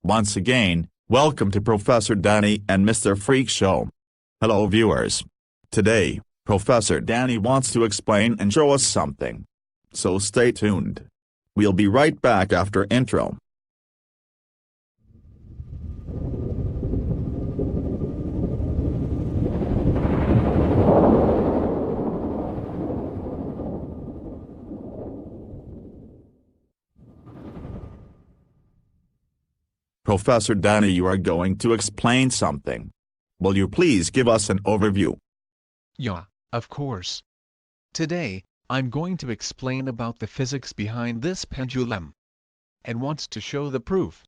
Once again, welcome to Professor Danny and Mr. Freak Show. Hello viewers. Today, Professor Danny wants to explain and show us something. So stay tuned. We'll be right back after intro. Professor Danny, you are going to explain something. Will you please give us an overview? Yeah, of course. Today, I'm going to explain about the physics behind this pendulum. And wants to show the proof.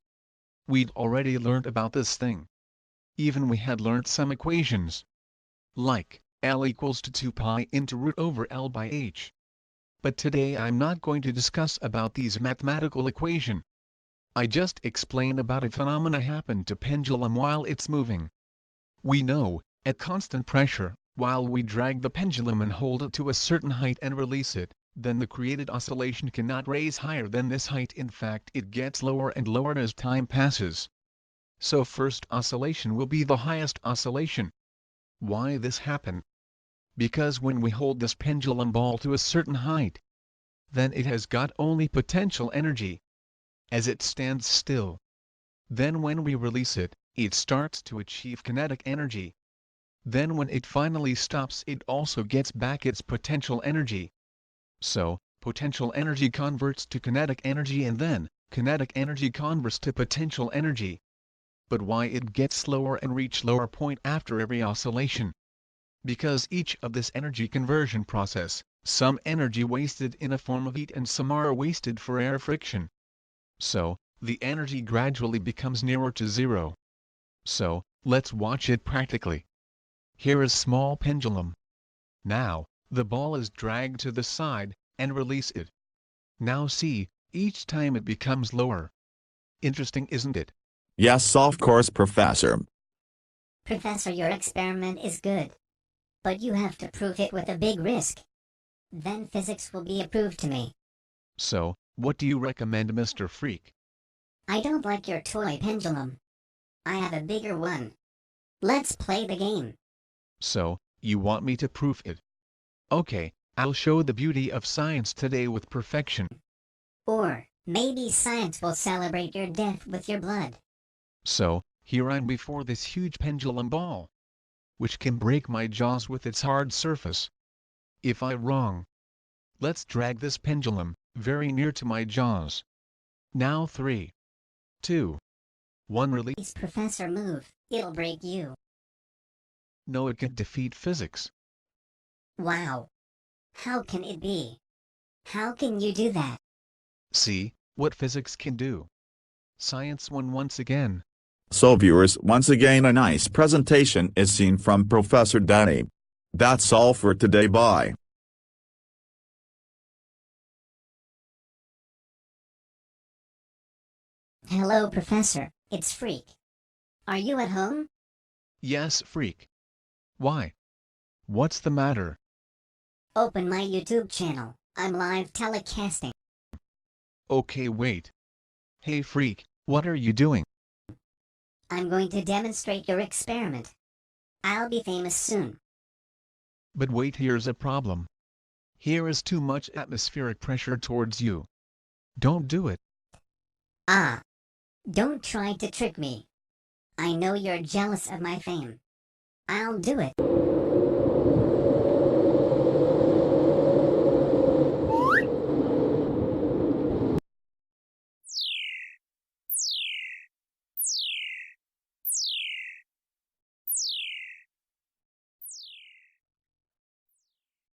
We'd already learned about this thing. Even we had learned some equations. Like, L equals to 2 pi into root over L by h. But today I'm not going to discuss about these mathematical equation. I just explain about a phenomena happen to pendulum while it's moving. We know, at constant pressure, while we drag the pendulum and hold it to a certain height and release it, then the created oscillation cannot raise higher than this height. In fact, it gets lower and lower as time passes. So first oscillation will be the highest oscillation. Why this happen? Because when we hold this pendulum ball to a certain height, then it has got only potential energy. As it stands still. Then when we release it, it starts to achieve kinetic energy. Then when it finally stops, it also gets back its potential energy. So, potential energy converts to kinetic energy and then, kinetic energy converts to potential energy. But why it gets slower and reach lower point after every oscillation? Because each of this energy conversion process, some energy wasted in a form of heat and some are wasted for air friction. So, the energy gradually becomes nearer to zero. So, let's watch it practically. Here is small pendulum. Now, the ball is dragged to the side, and release it. Now see, each time it becomes lower. Interesting, isn't it? Yes, of course, Professor. Professor, your experiment is good. But you have to prove it with a big risk. Then physics will be approved to me. So, what do you recommend, Mr. Freak? I don't like your toy pendulum. I have a bigger one. Let's play the game. So, you want me to prove it? Okay, I'll show the beauty of science today with perfection. Or, maybe science will celebrate your death with your blood. So, here I'm before this huge pendulum ball, which can break my jaws with its hard surface. If I'm wrong, let's drag this pendulum very near to my jaws. Now 3, 2, 1, release. Please, Professor, move. It'll break you. No, it can defeat physics. Wow. How can it be? How can you do that? See what physics can do. Science won once again. So viewers, once again a nice presentation is seen from Professor Danny. That's all for today, bye. Hello, Professor. It's Freak. Are you at home? Yes, Freak. Why? What's the matter? Open my YouTube channel. I'm live telecasting. Okay, wait. Hey Freak, what are you doing? I'm going to demonstrate your experiment. I'll be famous soon. But wait, here's a problem. Here is too much atmospheric pressure towards you. Don't do it. Ah. Don't try to trick me. I know you're jealous of my fame. I'll do it.